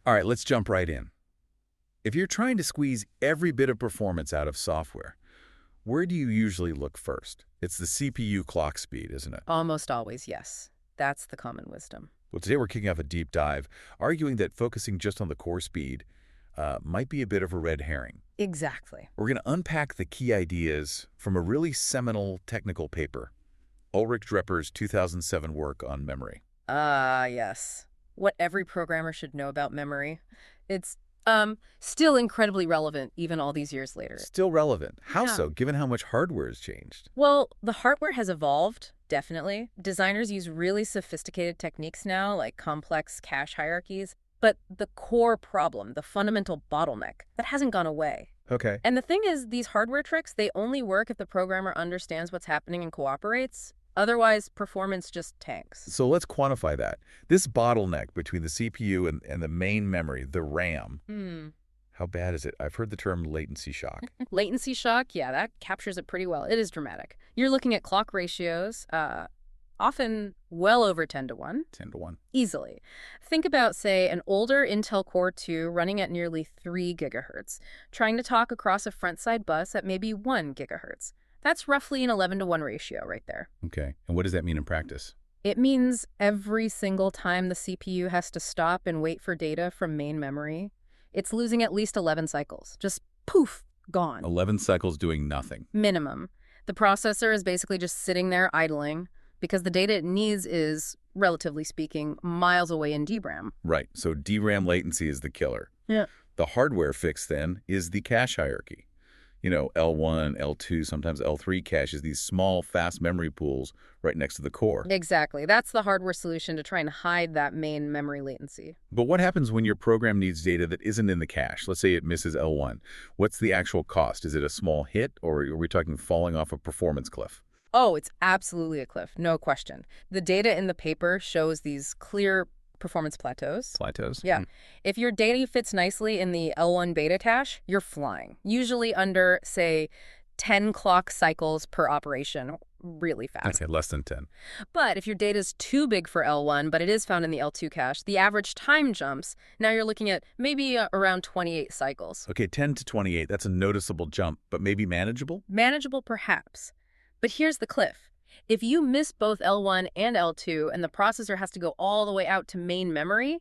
All right, let's jump right in. If you're trying to squeeze every bit of performance out of software, where do you usually look first? It's the CPU clock speed, isn't it? Almost always, yes. That's the common wisdom. Well, today we're kicking off a deep dive, arguing that focusing just on the core speed might be a bit of a red herring. Exactly. We're going to unpack the key ideas from a really seminal technical paper, Ulrich Drepper's 2007 work on memory. Yes. What every programmer should know about memory. It's, still incredibly relevant even all these years later. Still relevant. How Yeah. so, given how much hardware has changed? Well, the hardware has evolved, definitely. Designers use really sophisticated techniques now, like complex cache hierarchies. But the core problem, the fundamental bottleneck, that hasn't gone away. Okay. And the thing is, these hardware tricks, they only work if the programmer understands what's happening and cooperates. Otherwise, performance just tanks. So let's quantify that. This bottleneck between the CPU and the main memory, the RAM, how bad is it? I've heard the term latency shock. Latency shock, yeah, that captures it pretty well. It is dramatic. You're looking at clock ratios, often well over 10 to 1. 10 to 1. Easily. Think about, say, an older Intel Core 2 running at nearly 3 gigahertz, trying to talk across a front-side bus at maybe 1 gigahertz. That's roughly an 11 to 1 ratio right there. Okay. And what does that mean in practice? It means every single time the CPU has to stop and wait for data from main memory, it's losing at least 11 cycles. Just poof, gone. 11 cycles doing nothing. Minimum. The processor is basically just sitting there idling because the data it needs is, relatively speaking, miles away in DRAM. Right. So DRAM latency is the killer. Yeah. The hardware fix, then, is the cache hierarchy. You know, L1, L2, sometimes L3 caches, these small, fast memory pools right next to the core. Exactly. That's the hardware solution to try and hide that main memory latency. But what happens when your program needs data that isn't in the cache? Let's say it misses L1. What's the actual cost? Is it a small hit, or are we talking falling off a performance cliff? Oh, it's absolutely a cliff, no question. The data in the paper shows these clear performance plateaus. Plateaus? Yeah. If your data fits nicely in the L1 beta cache, you're flying. Usually under, say, 10 clock cycles per operation, really fast. Okay, less than 10. But if your data is too big for L1, but it is found in the L2 cache, the average time jumps. Now you're looking at maybe around 28 cycles. Okay, 10 to 28, that's a noticeable jump, but maybe manageable? Manageable, perhaps. But here's the cliff. If you miss both L1 and L2 and the processor has to go all the way out to main memory,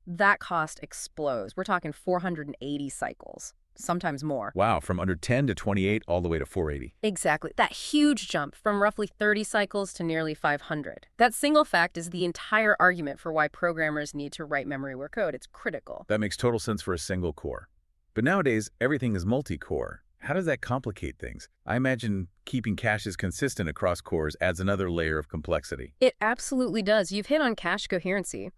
that cost explodes. We're talking 480 cycles, sometimes more. Wow, from under 10 to 28 all the way to 480. Exactly. That huge jump from roughly 30 cycles to nearly 500. That single fact is the entire argument for why programmers need to write memory-aware code. It's critical. That makes total sense for a single core. But nowadays, everything is multi-core. How does that complicate things? I imagine keeping caches consistent across cores adds another layer of complexity. It absolutely does. You've hit on cache coherency.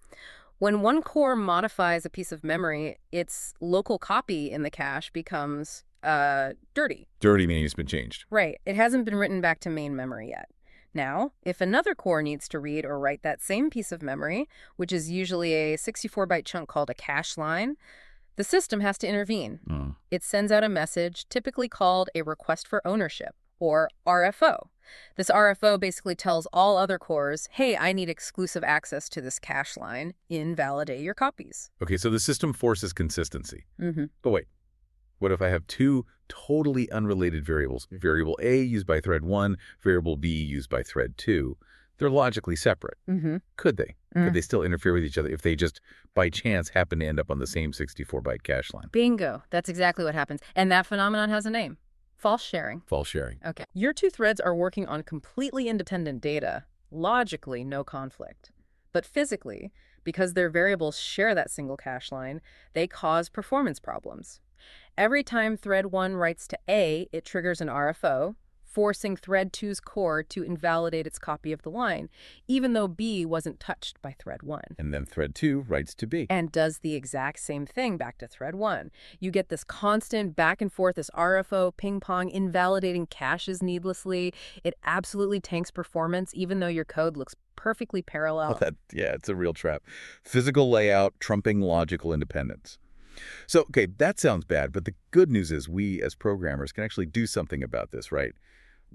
When one core modifies a piece of memory, its local copy in the cache becomes dirty. Dirty meaning it's been changed. Right. It hasn't been written back to main memory yet. Now, if another core needs to read or write that same piece of memory, which is usually a 64-byte chunk called a cache line, the system has to intervene. It sends out a message, typically called a request for ownership, or RFO. This RFO basically tells all other cores, hey, I need exclusive access to this cache line. Invalidate your copies. Okay, so the system forces consistency. Mm-hmm. But wait, what if I have two totally unrelated variables? Variable A used by thread 1, variable B used by thread 2. They're logically separate. Mm-hmm. Could they? Could they still interfere with each other if they just, by chance, happen to end up on the same 64-byte cache line? Bingo. That's exactly what happens. And that phenomenon has a name. False sharing. False sharing. Okay. Your two threads are working on completely independent data. Logically, no conflict. But physically, because their variables share that single cache line, they cause performance problems. Every time thread 1 writes to A, it triggers an RFO, forcing thread 2's core to invalidate its copy of the line, even though B wasn't touched by thread 1. And then thread 2 writes to B. And does the exact same thing back to thread 1. You get this constant back and forth, this RFO ping-pong, invalidating caches needlessly. It absolutely tanks performance, even though your code looks perfectly parallel. Yeah, it's a real trap. Physical layout trumping logical independence. So, okay, that sounds bad, but the good news is we, as programmers, can actually do something about this, right?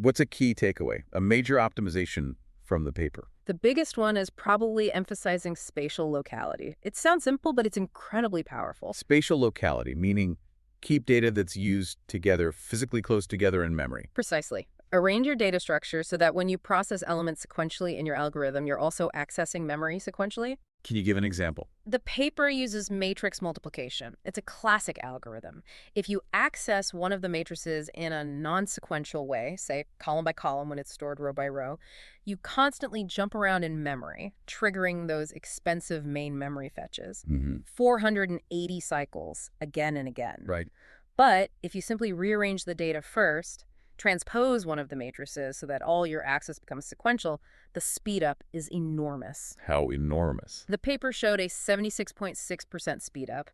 What's a key takeaway? A major optimization from the paper. The biggest one is probably emphasizing spatial locality. It sounds simple, but it's incredibly powerful. Spatial locality, meaning keep data that's used together, physically close together in memory. Precisely. Arrange your data structure so that when you process elements sequentially in your algorithm, you're also accessing memory sequentially. Can you give an example? The paper uses matrix multiplication. It's a classic algorithm. If you access one of the matrices in a non-sequential way, say column by column when it's stored row by row, you constantly jump around in memory, triggering those expensive main memory fetches. 480 cycles again and again. Right. But if you simply rearrange the data first, transpose one of the matrices so that all your access becomes sequential, the speed up is enormous. How enormous. The paper showed a 76.6% speed up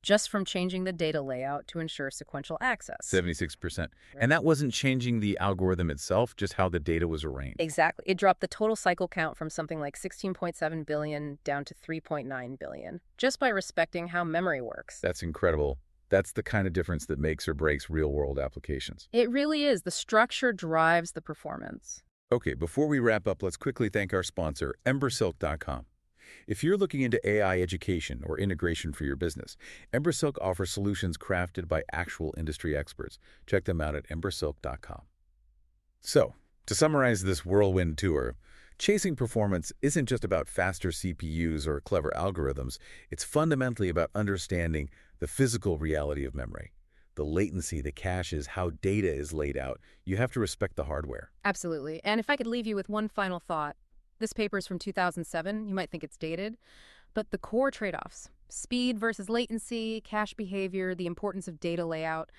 just from changing the data layout to ensure sequential access. 76%. And that wasn't changing the algorithm itself, just how the data was arranged. Exactly. It dropped the total cycle count from something like 16.7 billion down to 3.9 billion, just by respecting how memory works. That's incredible. That's the kind of difference that makes or breaks real-world applications. It really is. The structure drives the performance. Okay, before we wrap up, let's quickly thank our sponsor, embersilk.com. If you're looking into AI education or integration for your business, Embersilk offers solutions crafted by actual industry experts. Check them out at embersilk.com. So, to summarize this whirlwind tour, chasing performance isn't just about faster CPUs or clever algorithms. It's fundamentally about understanding the physical reality of memory. The latency, the caches, how data is laid out. You have to respect the hardware. Absolutely. And if I could leave you with one final thought, this paper is from 2007. You might think it's dated, but the core trade-offs, speed versus latency, cache behavior, the importance of data layout,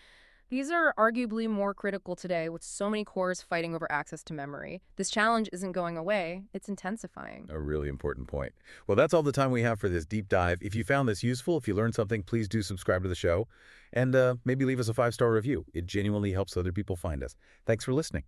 these are arguably more critical today with so many cores fighting over access to memory. This challenge isn't going away, it's intensifying. A really important point. Well, that's all the time we have for this deep dive. If you found this useful, if you learned something, please do subscribe to the show and maybe leave us a 5-star review. It genuinely helps other people find us. Thanks for listening.